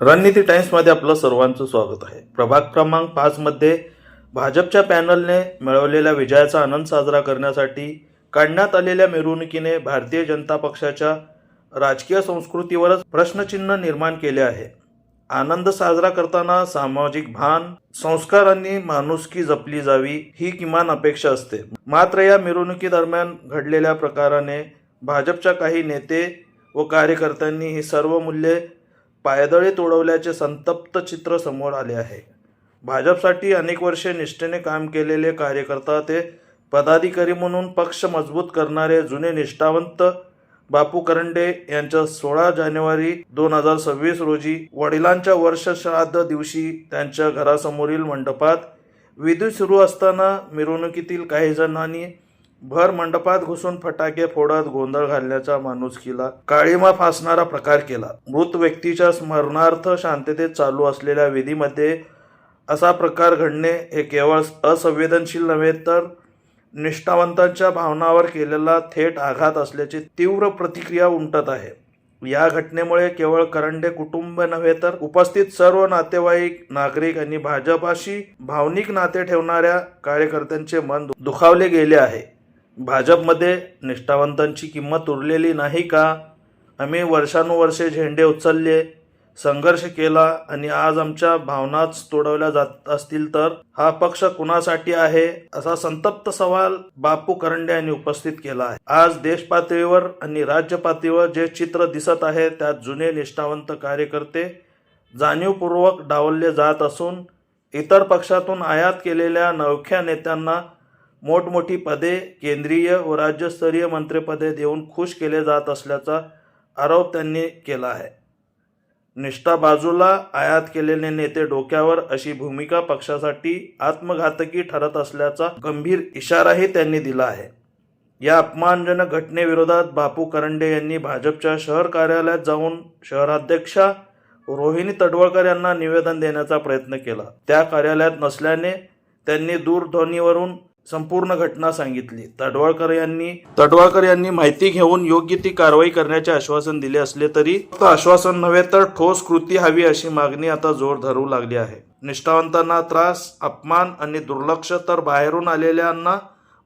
रणनीती टाइम्समध्ये आपलं सर्वांचं स्वागत आहे. प्रभाग क्रमांक 5 मध्ये भाजपच्या पॅनलने मिळवलेल्या विजयाचा आनंद साजरा करण्यासाठी काढण्यात आलेल्या मिरवणुकीने भारतीय जनता पक्षाच्या राजकीय संस्कृतीवरच प्रश्नचिन्ह निर्माण केले आहे. आनंद साजरा करताना सामाजिक भान, संस्कार आणि माणुसकी जपली जावी ही किमान अपेक्षा असते. मात्र या मिरवणुकीदरम्यान घडलेल्या प्रकाराने भाजपच्या काही नेते व कार्यकर्त्यांनी ही सर्व मूल्ये पायदळी तोडवल्याचे संतप्त चित्र समोर आले आहे. भाजपसाठी अनेक वर्षे निष्ठेने काम केलेले कार्यकर्ता ते पदाधिकारी म्हणून पक्ष मजबूत करणारे जुने निष्ठावंत बापू करंडे यांच्या 16 जानेवारी 2026 रोजी वडिलांच्या वर्षश्राद्ध दिवशी त्यांच्या घरासमोरील मंडपात विधी सुरू असताना मिरवणुकीतील काही जणांनी भर मंडपात घुसून फटाके फोडत गोंधळ घालण्याचा माणुसकीला काळीमा फासणारा प्रकार केला. मृत व्यक्तीच्या स्मरणार्थ शांततेत चालू असलेल्या विधीमध्ये असा प्रकार घडणे हे केवळ असंवेदनशील नव्हे तर निष्ठावंतांच्या भावनावर केलेला थेट आघात असल्याची तीव्र प्रतिक्रिया उमटत आहे. या घटनेमुळे केवळ करंडे कुटुंब नव्हे तर उपस्थित सर्व नातेवाईक, नागरिक आणि भाजपाशी भावनिक नाते ठेवणाऱ्या कार्यकर्त्यांचे मन दुखावले गेले आहे. भाजपमध्ये निष्ठावंतांची किंमत उरलेली नाही का? आम्ही वर्षानुवर्षे झेंडे उचलले, संघर्ष केला आणि आज आमच्या भावनाच तोडवल्या जात असतील तर हा पक्ष कुणासाठी आहे, असा संतप्त सवाल बापू करंडे यांनी उपस्थित केला आहे. आज देश पातळीवर आणि राज्य पातळीवर जे चित्र दिसत आहे त्यात जुने निष्ठावंत कार्यकर्ते जाणीवपूर्वक डावलले जात असून इतर पक्षातून आयात केलेल्या नवख्या नेत्यांना मोठमोठी पदे, केंद्रीय व राज्यस्तरीय मंत्रिपदे देऊन खुश केले जात असल्याचा आरोप त्यांनी केला आहे. निष्ठा बाजूला, आयात केलेले नेते डोक्यावर अशी भूमिका पक्षासाठी आत्मघातकी ठरत असल्याचा गंभीर इशाराही त्यांनी दिला आहे. या अपमानजनक घटनेविरोधात बापू करंडे यांनी भाजपच्या शहर कार्यालयात जाऊन शहराध्यक्षा रोहिणी तडवळकर यांना निवेदन देण्याचा प्रयत्न केला. त्या कार्यालयात नसल्याने त्यांनी दूरध्वनीवरून संपूर्ण घटना सांगितली. तडवळकर यांनी माहिती घेऊन योग्य ती कारवाई करण्याचे आश्वासन दिले असले तरी फक्त आश्वासन नव्हे तर ठोस कृती हवी अशी मागणी आता जोर धरू लागली आहे. निष्ठावंतांना त्रास, अपमान आणि दुर्लक्ष तर बाहेरून आलेल्यांना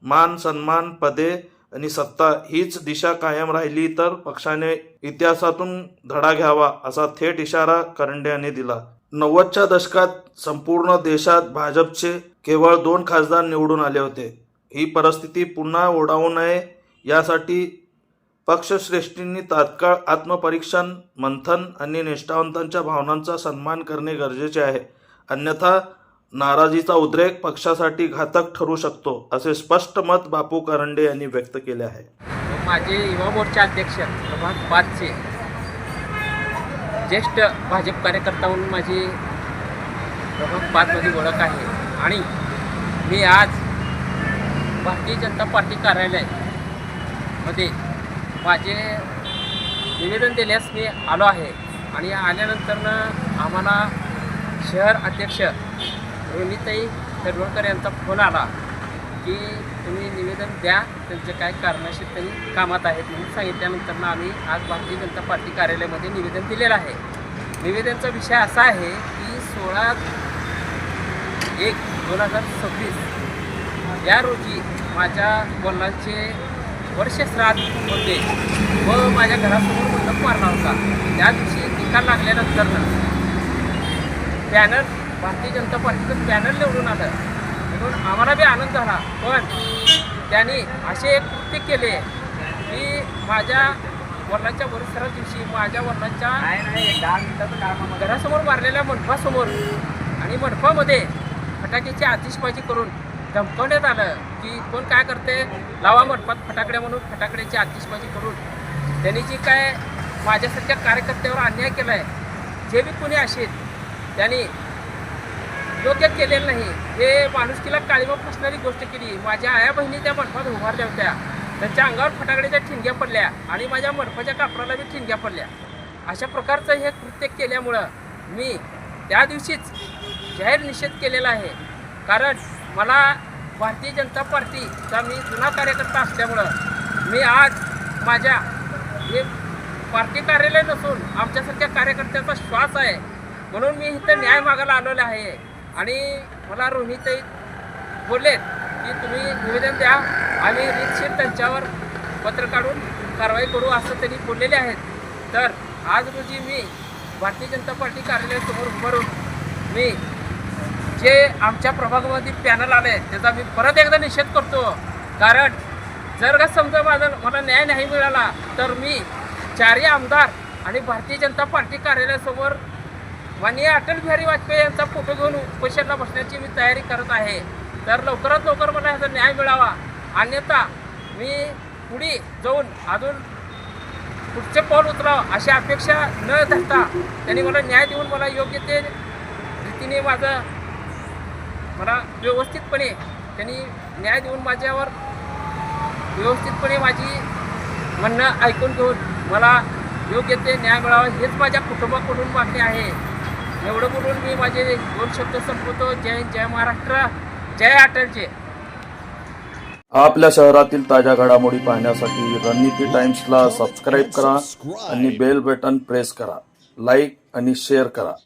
मान, सन्मान, पदे आणि सत्ता हीच दिशा कायम राहिली तर पक्षाने इतिहासातून धडा घ्यावा असा थेट इशारा करंडे यांनी दिला. 90च्या दशकात संपूर्ण देशात भाजपचे केवळ 2 खासदार निवडून आले होते. ही परिस्थिती पुन्हा ओढावू नये यासाठी पक्षश्रेष्ठींनी तात्काळ आत्मपरीक्षण, मंथन आणि निष्ठावंतांच्या भावनांचा सन्मान करणे गरजेचे आहे. अन्यथा नाराजीचा उद्रेक पक्षासाठी घातक ठरू शकतो असे स्पष्ट मत बापू करंडे यांनी व्यक्त केले आहे. माझे युवा मोर्चा अध्यक्ष प्रभाग 5चे ज्येष्ठ भाजप कार्यकर्ता म्हणून माझी प्रभाग 5मध्ये ओळख आहे आणि मी आज भारतीय जनता पार्टी कार्यालयामध्ये माझे निवेदन देण्यास मी आलो आहे. आणि आल्यानंतरनं आम्हाला शहर अध्यक्ष रोहिणीताई तडवळकर यांचा फोन आला की तुम्ही निवेदन द्या, त्यांचे काय कारणाशी त्यांनी कामात आहेत म्हणून सांगितल्यानंतर आम्ही आज भारतीय जनता पार्टी कार्यालयामध्ये निवेदन दिलेलं आहे. निवेदनाचा विषय असा आहे की 16/1/2026 या रोजी माझ्या वडिलांचे वर्षश्राद्ध होते व माझ्या घरासमोर मंडप मारला होता. त्या दिवशी निकाल लागल्यानंतर पॅनल, भारतीय जनता पार्टीचं पॅनल निवडून आलं म्हणून आम्हाला बी आनंद झाला. पण त्यांनी असे एक कृत्य केले की माझ्या वडिलांच्या वर्षश्राद्ध दिवशी माझ्या वडिलांच्या घरासमोर मारलेल्या मंडपासमोर आणि मंडपामध्ये फटाक्याची आतिषबाजी करून धमकवण्यात आलं की कोण काय करते, लावा मंडपात फटाकड्या म्हणून फटाकड्याची आतिषबाजी करून त्यांनी जी काय माझ्यासारख्या कार्यकर्त्यावर अन्याय केला आहे, जे बी कोणी असेल त्यांनी योग्य केलेलं नाही. हे माणुसकीला काळीमा फासणारी गोष्ट केली. माझ्या आया बहिणी त्या मंडपात उभारल्या होत्या, त्यांच्या अंगावर फटाकड्याच्या ठिणग्या पडल्या आणि माझ्या मंडपाच्या कापडाला बी ठिणग्या पडल्या. अशा प्रकारचं हे कृत्य केल्यामुळं मी त्या दिवशीच जाहीर निषेध केलेला आहे. कारण मला भारतीय जनता पार्टीचा मी जुना कार्यकर्ता असल्यामुळं मी आज माझ्या हे पार्टी कार्यालय नसून आमच्यासारख्या कार्यकर्त्याचा श्वास आहे म्हणून मी इथं न्याय मागायला आलेलो आहे. आणि मला रोहितही बोललेत की तुम्ही निवेदन द्या, आम्ही रीतशीर त्यांच्यावर पत्र काढून कारवाई करू असं त्यांनी बोललेले आहेत. तर आज रोजी मी भारतीय जनता पार्टी कार्यालयासमोर उभं राहून मी जे आमच्या प्रभागामध्ये पॅनल आले आहे त्याचा मी परत एकदा निषेध करतो. कारण जर का समजा मला न्याय नाही मिळाला तर मी 4 आमदार आणि भारतीय जनता पार्टी कार्यालयासमोर माननीय अटल बिहारी वाजपेयी यांचा फोटो घेऊन उपोषणाला बसण्याची मी तयारी करत आहे. तर लवकरात लवकर मला ह्याचा न्याय मिळावा, अन्यथा मी पुढे जाऊन अजून पुढचे पाऊल उचलावं अशी अपेक्षा न धरता त्यांनी मला न्याय देऊन मला योग्य ते रीतीने मला व्यवस्थितपणे त्यांनी न्याय देऊन माझ्यावर व्यवस्थितपणे माझी म्हणणं ऐकून घेऊन मला योग्य ते न्याय मिळावा हेच माझ्या कुटुंबाकडून मागणी आहे. एवढं बोलून मी माझे 2 शब्द संपवतो. जय हिंद, जय महाराष्ट्र, जय अटलजी. आपल्या शहरातील ताज्या घडामोडी पाहण्यासाठी रणनीती टाइम्सला सबस्क्राईब करा आणि बेल बटन प्रेस करा. लाईक आणि शेअर करा.